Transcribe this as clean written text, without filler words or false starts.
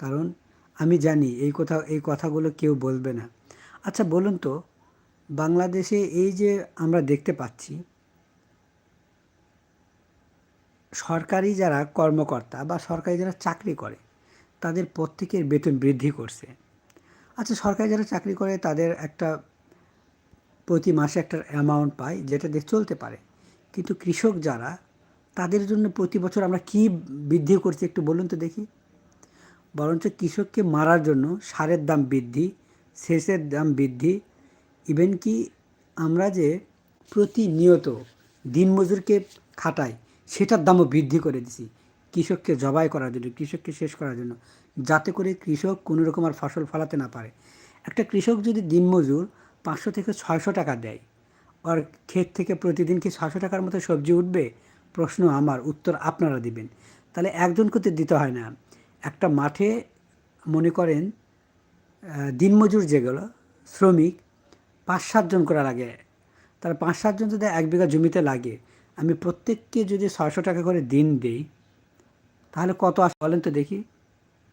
কারণ আমি জানি এই কথাগুলো কেউ বলবে না। আচ্ছা বলুন তো, বাংলাদেশে এই যে আমরা দেখতে পাচ্ছি সরকারি যারা কর্মকর্তা বা সরকারি যারা চাকরি করে তাদের প্রত্যেকের বেতন বৃদ্ধি করছে। আচ্ছা সরকারি যারা চাকরি করে তাদের একটা প্রতি মাসে একটা অ্যামাউন্ট পায় যেটা দিয়ে চলতে পারে, কিন্তু কৃষক যারা, তাদের জন্য প্রতি বছর আমরা কি বৃদ্ধি করছি একটু বলুন তো দেখি। বরঞ্চ কৃষককে মারার জন্য সারের দাম বৃদ্ধি, সেচের দাম বৃদ্ধি, ইভেন কি আমরা যে প্রতিনিয়ত দিনমজুরকে খাটাই সেটার দামও বৃদ্ধি করে দিছি কৃষককে জবাই করার জন্য, কৃষককে শেষ করার জন্য, যাতে করে কৃষক কোনো রকম আর ফসল ফলাতে না পারে। একটা কৃষক যদি দিনমজুর 500 থেকে 600 টাকা দেয়, আর ক্ষেত থেকে প্রতিদিন কি 600 টাকার মতো সবজি উঠবে? প্রশ্ন আমার, উত্তর আপনারা দিবেন। তাহলে একজনকে তো দিতে হয় না। একটা মাঠে মনে করেন দিনমজুর যেগুলো শ্রমিক 5-7 জন করে লাগে। তার 5-7 জন যদি 1 বিঘা জমিতে লাগে, আমি প্রত্যেককে যদি 600 টাকা করে দিন দিই, তাহলে কত আসে বলেন তো দেখি।